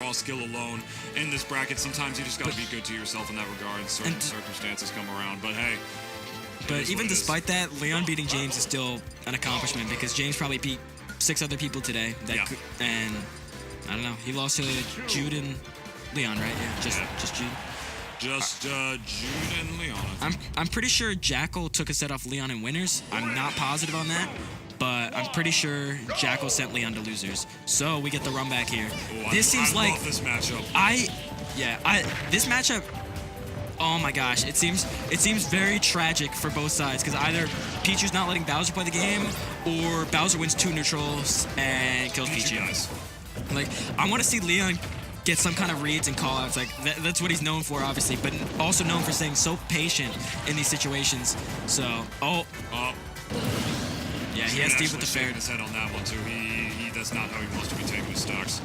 raw skill alone in this bracket. Sometimes you just got to be good to yourself in that regard. Certain circumstances come around, but hey. But even despite that, LeoN beating James is still an accomplishment because James probably beat 6 other people today. And I don't know, he lost to Jude and LeoN, right? Yeah, just Jude. Just Jude and LeoN. I'm pretty sure Jakal took a set off LeoN in winners. I'm not positive on that, but I'm pretty sure Jakal sent LeoN to losers. So we get the run back here. Ooh, this seems I like love this matchup. This matchup. Oh my gosh, it seems very tragic for both sides because either Pichu's not letting Bowser play the game, or Bowser wins 2 neutrals and kills Pichu. Like, I want to see LeoN get some kind of reads and call-outs. Like, that's what he's known for, obviously, but also known for staying so patient in these situations. So, yeah, he has Steve with the fair. His head on that one too. That's not how he wants to be taking his stocks.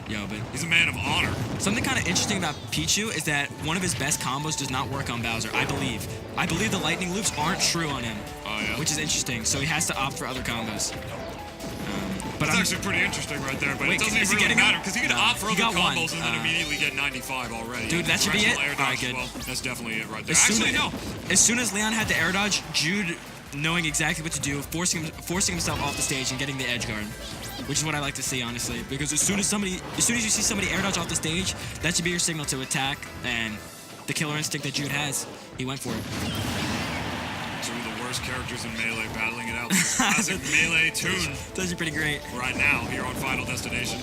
Yo, but he's a man of honor. Something kind of interesting about Pichu is that one of his best combos does not work on Bowser, I believe. I believe the lightning loops aren't true on him, which is interesting. So he has to opt for other combos. But it's actually pretty interesting right there, but it doesn't even really matter because he can opt for other combos and then immediately get 95 already. Dude, that should be it. All right, good. Well, that's definitely it right there. As soon as LeoN had the air dodge, Jude knowing exactly what to do, forcing himself off the stage and getting the edge guard, which is what I like to see, honestly. Because as soon as you see somebody air dodge off the stage, that should be your signal to attack. And the killer instinct that Jude has, he went for it. 2 of the worst characters in Melee battling it out. Classic Melee tune. Those are pretty great. Right now, here on Final Destination.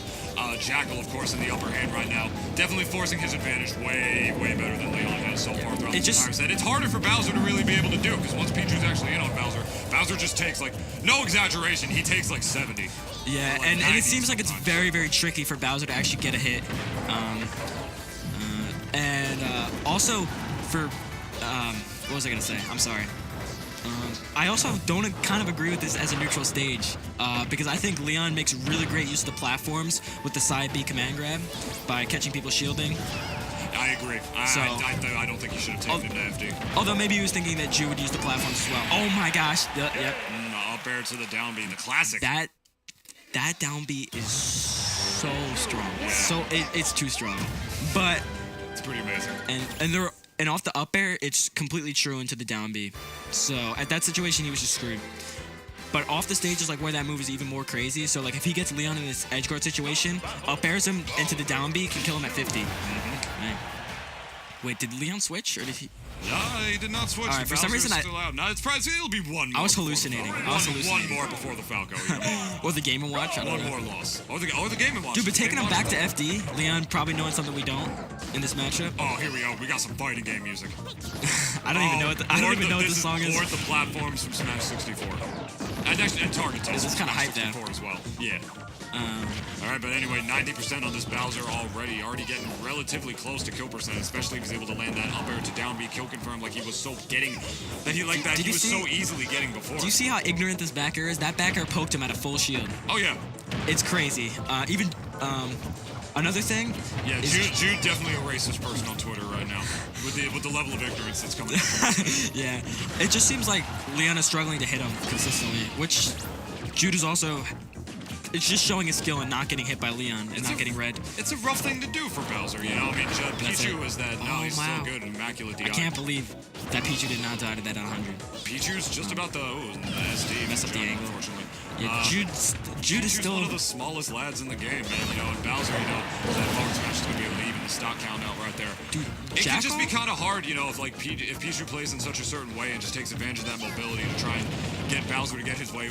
Jakal, of course, in the upper hand right now. Definitely forcing his advantage way better than LeoN has so far throughout the entire set. It's harder for Bowser to really be able to do because once Pichu's actually in on Bowser just takes, like, no exaggeration, he takes like 70. Yeah, like and it seems like it's very tricky for Bowser to actually get a hit. Also for, what was I going to say? I'm sorry. I also don't kind of agree with this as a neutral stage because I think LeoN makes really great use of the platforms with the side B command grab by catching people shielding. I agree. I don't think he should have taken it to FD. Although maybe he was thinking that Jude would use the platforms as well. Oh my gosh. Yep. Up air to the down B, the classic. That down B is so strong. It's too strong. But it's pretty amazing. And off the up air, it's completely true into the down B. So at that situation, he was just screwed. But off the stage is like where that move is even more crazy. So like if he gets LeoN in this edge guard situation, up airs him into the down B, can kill him at 50. Right. Wait, did LeoN switch or did he? No, he did not switch. All right, for some reason it's probably it'll be one more. I was hallucinating. One more before the Falco. Or the Game & Watch. One more loss. Or the Game & Watch. Dude, but taking him back to FD, LeoN probably knowing something we don't in this matchup. Oh, here we go. We got some fighting game music. I don't even know what the song is. Board the platforms from Smash 64. And Target Test. This is kind of hyped now. As well. Yeah. All right, but anyway, 90% on this Bowser already getting relatively close to kill percent, especially if he's able to land that up air to down B kill confirm like he was so getting he was so easily getting before. Do you see how ignorant this back air is? That back air poked him at a full shield. Oh yeah, it's crazy. Another thing. Yeah, Jude definitely a racist person on Twitter right now with the level of ignorance that's coming out. Yeah, it just seems like LeoN is struggling to hit him consistently, which Jude is also. It's just showing his skill and not getting hit by LeoN and not getting red. It's a rough thing to do for Bowser, you know? I mean, Pichu is that, he's so good and immaculate DI. I can't believe that Pichu did not die to that at 100. Pichu's just about the, SD. Mess up the angle. Unfortunately. Yeah, Jude is still one of the smallest lads in the game, man. You know, and Bowser, that forward smash is going to be able to even the stock count out right there. Dude, it can just be kind of hard, if Pichu plays in such a certain way and just takes advantage of that mobility to try and get Bowser to get his way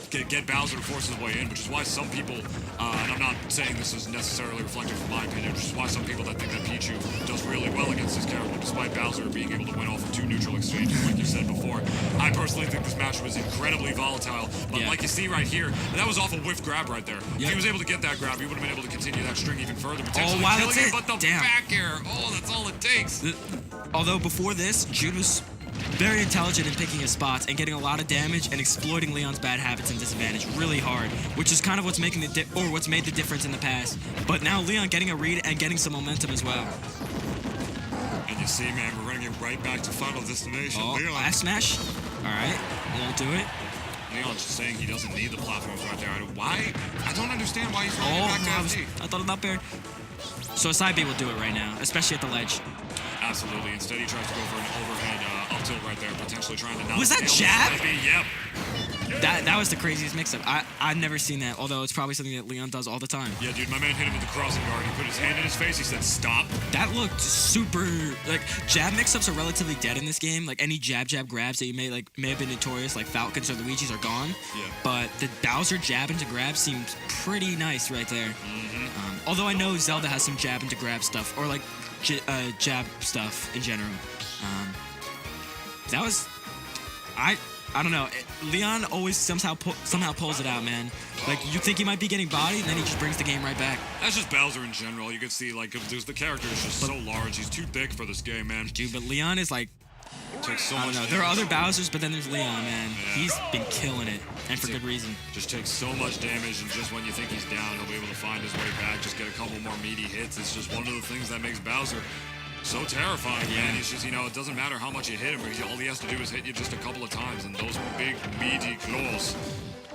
get Bowser to force his way in, which is why some people, and I'm not saying this is necessarily reflective of my opinion, which is why some people that think that Pichu does really well against his character, despite Bowser being able to win off of 2 neutral exchanges, like you said before. I personally think this match was incredibly volatile, but like you see right here, that was off a whiff grab right there. If he was able to get that grab, he would have been able to continue that string even further, potentially killing him, but the back air, that's all it takes. Although before this, Jude was very intelligent in picking his spots and getting a lot of damage and exploiting LeoN's bad habits and disadvantage really hard, which is kind of what's making what's made the difference in the past. But now LeoN getting a read and getting some momentum as well. And you see, man, we're running it right back to Final Destination. LeoN. Last smash. All right, won't do it. LeoN's just saying he doesn't need the platforms right there. Why? I don't understand why he's running it back to FD. I thought it was up there. So a side B will do it right now, especially at the ledge. Absolutely. Instead, he tries to go for an overhead up tilt right there, potentially trying to knock. Was that nail jab? the side B. Yep. That was the craziest mix-up. I've never seen that, although it's probably something that LeoN does all the time. Yeah, dude, my man hit him with the crossing guard. He put his hand in his face. He said, "Stop." That looked super. Like, jab mix-ups are relatively dead in this game. Like, any jab grabs that you may have been notorious, like Falcons or Luigi's, are gone. Yeah. But the Bowser jab into grab seems pretty nice right there. Although I know Zelda has some jab into grab stuff, or like jab stuff in general. That was, I don't know. LeoN always somehow pulls it out, man. Like, you think he might be getting bodied, and then he just brings the game right back. That's just Bowser in general. You can see, like, the character is just so large. He's too big for this game, man. Dude, but LeoN is like, Takes so I don't much know. damage. There are other Bowsers, but then there's LeoN, man. Yeah. He's been killing it, and for good reason. Just takes so much damage, and just when you think he's down, he'll be able to find his way back, just get a couple more meaty hits. It's just one of the things that makes Bowser so terrifying, man. He's just, it doesn't matter how much you hit him, all he has to do is hit you just a couple of times, and those big, meaty claws,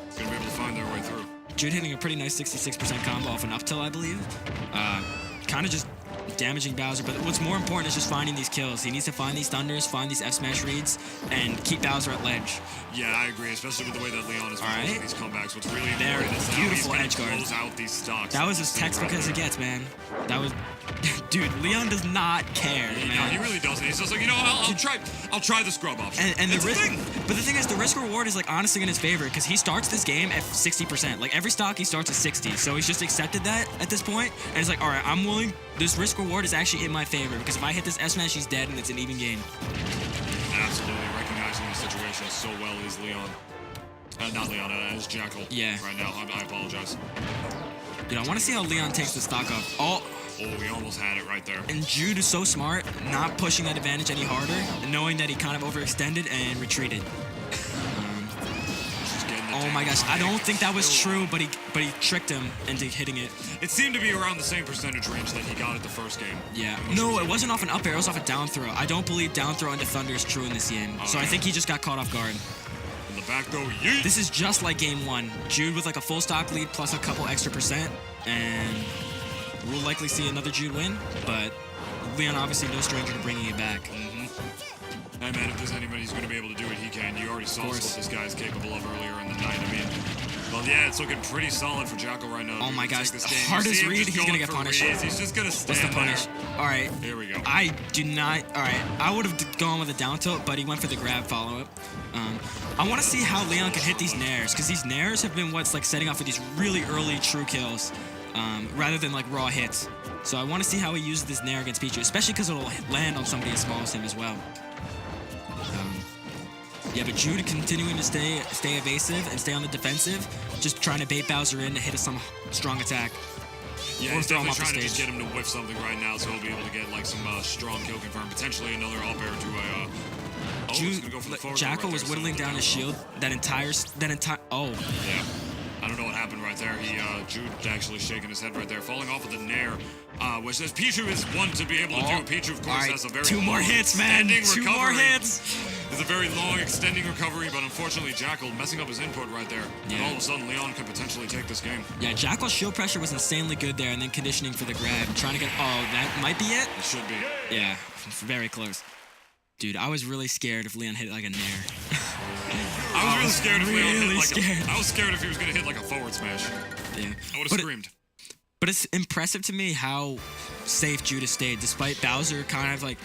he's going to be able to find their way through. Jude hitting a pretty nice 66% combo off an up tilt, I believe. Kind of just damaging Bowser, but what's more important is just finding these kills. He needs to find these thunders, find these F smash reads, and keep Bowser at ledge. Yeah, I agree, especially with the way that LeoN is making these comebacks. What's really There, important is how beautiful he's edge going guard. to close out these stocks. That was as textbook as it gets, man. That was, dude. LeoN does not care, No, man. he really doesn't. He's just like, I'll try the scrub option. And the It's a risk, thing. but the thing is, the risk reward is like honestly in his favor because he starts this game at 60%. Like every stock he starts at 60, so he's just accepted that at this point, and he's like, all right, I'm willing. This risk reward is actually in my favor because if I hit this S smash, he's dead, and it's an even game. Absolutely recognizing the situation so well is LeoN. Not LeoN, as Jakal. Yeah. Right now, I apologize. Dude, I want to see how LeoN takes the stock up. Oh, we almost had it right there. and Jude is so smart, not pushing that advantage any harder, and knowing that he kind of overextended and retreated. Just getting the Oh my damage gosh, I don't think that was still true, up. but he tricked him into hitting it. It seemed to be around the same percentage range that he got at the first game. Yeah. Which No, was- it wasn't off an up air, it was off a down throw. I don't believe down throw into Thunder is true in this game. So I Okay. think he just got caught off guard. In the back though, yeet. This is just like game one. Jude with like a full stock lead plus a couple extra percent, and we'll likely see another Jude win, but LeoN obviously no stranger to bringing it back. Hey man, if there's anybody who's going to be able to do it, he can. You already saw what course. this guy is capable of earlier in the night. I mean, well, yeah, it's looking pretty solid for Jakal right now. Oh Dude, my to take gosh, this the game. You hardest see him read, just he's going gonna get for punished. reads. He's just going to What's the stand punish? there. All right. Here we go. I do not. All right. I would have gone with a down tilt, but he went for the grab follow up. I want to see how LeoN can hit these nairs, because these nairs have been what's like setting up for these really early true kills, rather than like raw hits. So I want to see how he uses this nair against Pichu, especially because it'll land on somebody as small as him as well. Yeah, but Jude continuing to stay evasive and stay on the defensive, just trying to bait Bowser in to hit some strong attack. Yeah, Or he's throw him definitely off the trying to just stage. get him to whiff something right now, so he'll be able to get like some strong kill confirm, potentially another up air to a. He's Jude, gonna go for the forward Jakal right was there, whittling so- down his shield. That entire. Oh, Yeah. I don't know what happened right there. Jude actually shaking his head right there, falling off of the nair, which says Pichu is one to be able to do. Pichu, of course, all right, has a very 2 more long, hits, man. extending 2 more recovery. hits. It's a very long, extending recovery, but unfortunately, Jakal messing up his input right there. And Yeah. all of a sudden, LeoN could potentially take this game. Yeah, Jakal's shield pressure was insanely good there, and then conditioning for the grab, trying to get. Oh, that might be it. It should be. Yeah, very close. Dude, I was really scared if LeoN hit like a nair. I was really scared if LeoN hit really like scared. I was scared if he was going to hit like a forward smash. Yeah. I would But have it- screamed. But it's impressive to me how safe Judah stayed, despite Bowser kind of like.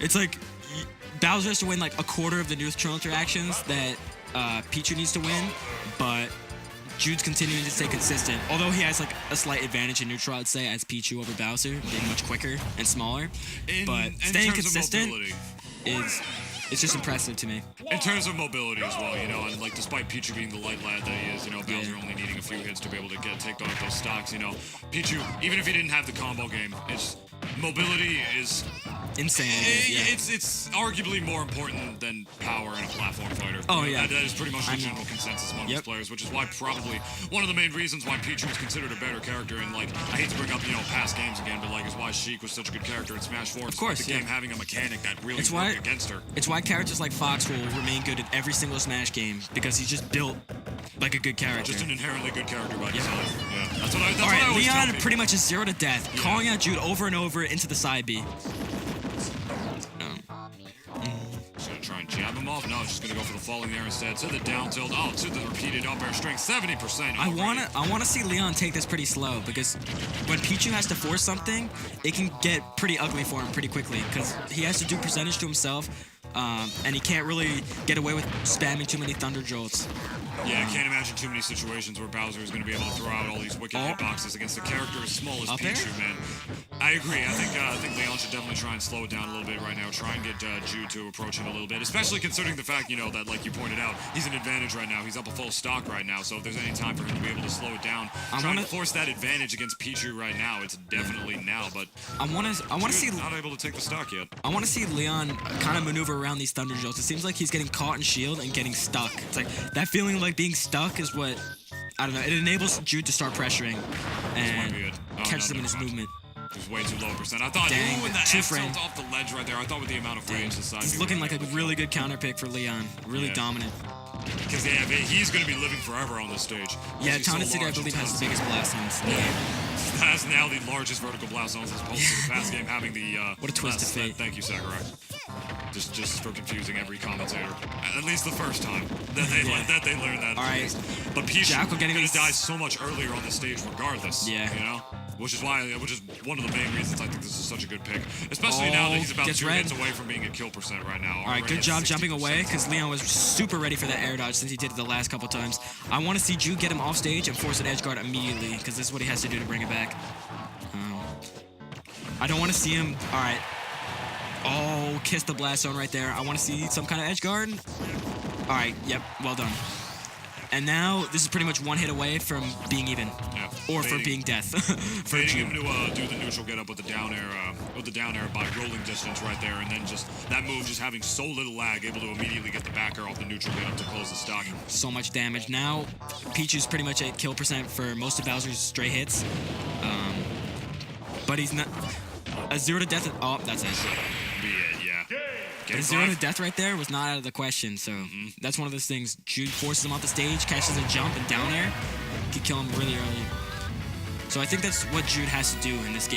It's like Bowser has to win like a quarter of the neutral interactions that Pichu needs to win, but Jude's continuing to stay consistent. Although he has like a slight advantage in neutral, I'd say, as Pichu over Bowser, being much quicker and smaller. But In staying terms of consistent mobility. it's just impressive to me. In terms of mobility as well, and like despite Pichu being the light lad that he is, Bowser only needing a few hits to be able to take down those stocks, Pichu, even if he didn't have the combo game, it's mobility is Insane. Yeah. it's arguably more important than power in a platform fighter. Oh, yeah. That is pretty much the general consensus among Yep. players, which is why probably one of the main reasons why Pichu is considered a better character. And like, I hate to bring up past games again, but like, is why Sheik was such a good character in Smash 4. Of course, the yeah. game having a mechanic that really It's worked why- against her. It's why characters like Fox will remain good in every single Smash game, because he's just built like a good character. Just an inherently good character by design. Yeah. That's what I All right, always tell LeoN people. pretty much is 0 to death, Yeah. calling out Jude over and over into the side B. Just gonna try and jab him off. No, it's just gonna go for the falling there instead. To the down tilt. Oh, to the repeated up air strength. 70%. I wanna see LeoN take this pretty slow because when Pichu has to force something, it can get pretty ugly for him pretty quickly because he has to do percentage to himself, and he can't really get away with spamming too many Thunder Jolts. Yeah, I can't imagine too many situations where Bowser is going to be able to throw out all these wicked hitboxes against a character as small as Up Pichu, air? man. I agree. I think LeoN should definitely try and slow it down a little bit right now. Try and get Jude to approach him a little bit, especially considering the fact, that, like you pointed out, he's an advantage right now. He's up a full stock right now, so if there's any time for him to be able to slow it down, trying to force that advantage against Pichu right now, it's definitely now, but I wanna see not able to take the stock yet. I want to see LeoN kind of maneuver around these Thunder Jolts. It seems like he's getting caught in shield and getting stuck. It's like that feeling of like being stuck is what, I don't know, it enables Jude to start pressuring and catches him in his movement. It was way too low percent. I thought, Dang, and that two F frame. tilt off the ledge right there. I thought with the amount of frames the side. He's looking like a really good counter pick for LeoN. Really Yeah. dominant. Because he's going to be living forever on this stage. Yeah, He's so Town City, I large believe, and has the biggest blast zones in the Yeah. game. Has now the largest vertical blast zones as opposed to the past game having the. What a twist of fate. Thank you, Sakurai. Just for confusing every commentator. At least the first time that they learned that. All right. But Pichu Jakal getting going his- to die so much earlier on the stage regardless. Yeah. You know? Which is one of the main reasons I think this is such a good pick. Especially now that he's about gets 2 red. hits away from being at kill percent right now. All right, good job jumping away because LeoN was super ready for that air dodge since he did it the last couple times. I want to see Jude get him off stage and force an edge guard immediately because this is what he has to do to bring it back. I don't want to see him. All right. Oh, kiss the blast zone right there. I want to see some kind of edge guard. All right. Yep. Well done. And now this is pretty much one hit away from being even, Yeah. or for being death. For Baiting Jude. him to do the neutral get up with the down air, by rolling distance right there, and then just that move just having so little lag, able to immediately get the back air off the neutral get up to close the stock. So much damage. Now, Pichu's pretty much at kill percent for most of Bowser's stray hits. But he's not... A 0 to death... Oh, that's it. Be it, yeah. Game A 0 to 5. death right there was not out of the question, so that's one of those things. Jude forces him off the stage, catches a jump and down air. Could kill him really early. So I think that's what Jude has to do in this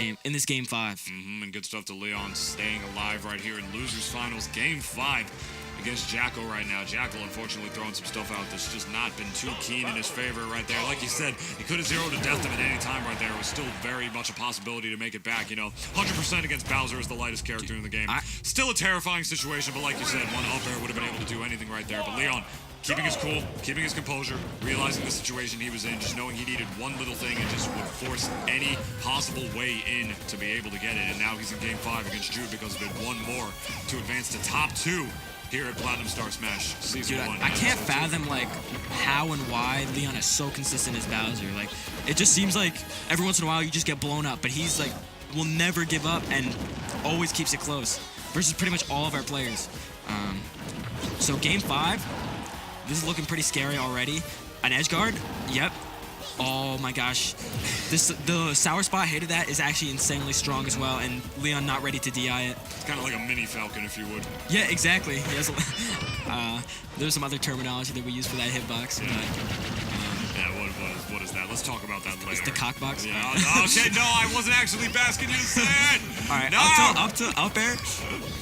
game 5. And good stuff to LeoN staying alive right here in Losers Finals, Game 5 against Jakal right now. Jakal, unfortunately, throwing some stuff out that's just not been too keen in his favor right there. Like you said, he could have 0 to death him at any time right there. It was still very much a possibility to make it back, 100% against Bowser is the lightest character in the game. Still a terrifying situation, but like you said, one up air would have been able to do anything right there. But LeoN, keeping his cool, keeping his composure, realizing the situation he was in, just knowing he needed one little thing and just would force any possible way in to be able to get it. And now he's in Game 5 against Jude because of it. One more to advance to top 2 here at Platinum Star Smash Season Dude, 1. I can't fathom, like, how and why LeoN is so consistent as Bowser. Like, it just seems like every once in a while you just get blown up, but he's, like, will never give up and always keeps it close versus pretty much all of our players. So Game 5, this is looking pretty scary already. An edge guard? Yep. Oh my gosh. The sour spot, I hated that, is actually insanely strong as well, and LeoN not ready to DI it. It's kind of like a mini Falcon, if you would. Yeah, exactly. He has there's some other terminology that we use for that hitbox. Yeah. But, Yeah, what is that? Let's talk about that later. it's the cockbox. Yeah, okay, no, I wasn't actually basking in sand. All right, No! up air.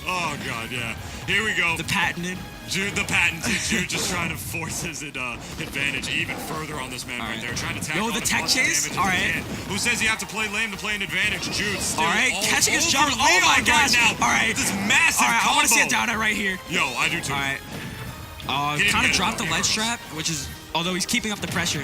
Oh, God, yeah. Here we go. The patented. Jude, the patented Jude, just trying to force his advantage even further on this man right there. Trying to tack Yo, on the as tech much chase? damage All as he right. can. Who says you have to play lame to play an advantage? Jude still All right, catching his over jump. Oh my LeoN gosh. right now. All right. This massive All right, I want to see a combo. down air right here. Yo, I do too. All right. He didn't Kind of get it, dropped the though. ledge He trap, which is, although he's keeping up the pressure.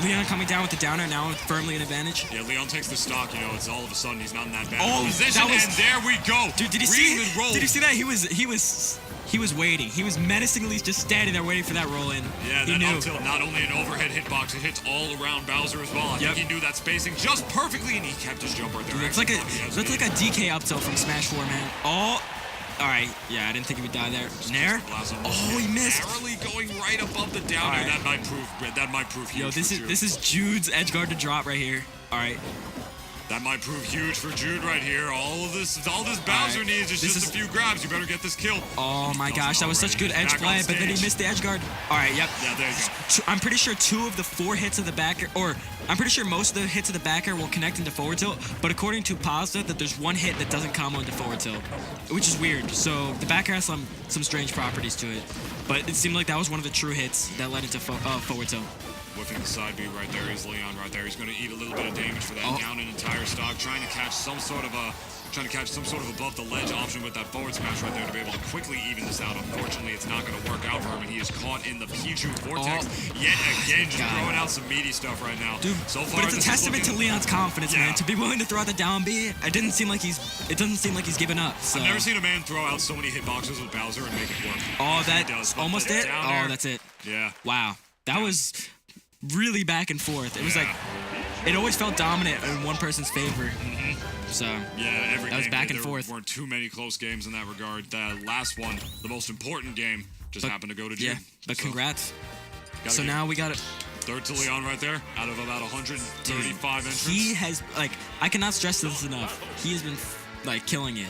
LeoN coming down with the downer, now firmly an advantage. Yeah, LeoN takes the stock, it's all of a sudden he's not in that bad Oh, position, that was- and there we go. Dude, did you Reading see? the roll. Did you see that? He was waiting. He was menacingly just standing there waiting for that roll in. Yeah, he that knew. up tilt, not only an overhead hitbox, it hits all around Bowser as well. I think he knew that spacing just perfectly, and he kept his jump right there. Looks like a DK up tilt from Smash 4, man. Oh, all right. Yeah, I didn't think he would die there. Nair. Oh, he missed. Narrowly going right above the down air. Right. That might prove huge. Yo, for Jude. this is Jude's edge guard to drop right here. All right. That might prove huge for Jude right here. All this Bowser right. needs is This just is- a few grabs. You better get this kill. Oh my gosh, that was such good edge Back on play, but then he stage. missed the edge guard. All right, yep. Yeah, there you go. I'm pretty sure 2 of the 4 hits of the backer, or I'm pretty sure most of the hits of the backer will connect into forward tilt, but according to Pazda, that there's 1 hit that doesn't combo into forward tilt, which is weird. So the backer has some strange properties to it, but it seemed like that was one of the true hits that led into forward tilt. Whiffing the side B right there is LeoN right there. He's going to eat a little bit of damage for that. Oh. Down an entire stock, trying to catch some sort of above the ledge option with that forward smash right there to be able to quickly even this out. Unfortunately, it's not going to work out for him, and he is caught in the Pichu vortex yet again, just throwing out some meaty stuff right now. Dude, so far, but it's a testament to LeoN's confidence, Yeah. man. To be willing to throw out the down B, it doesn't seem like he's given up. So. I've never seen a man throw out so many hitboxes with Bowser and make it work. Oh, He that does. almost Down it. there. Oh, that's it. Yeah. Wow, that was really back and forth. It was like Yeah. it always felt dominant in one person's favor. So Yeah, every That was game back did. and There forth. weren't too many close games in that regard. The last one, the most important game, just happened to go to Jude. yeah, but So, congrats. gotta So give now we got it. third to LeoN right there, out of about 135 entrants. He has I cannot stress this enough. He has been killing it.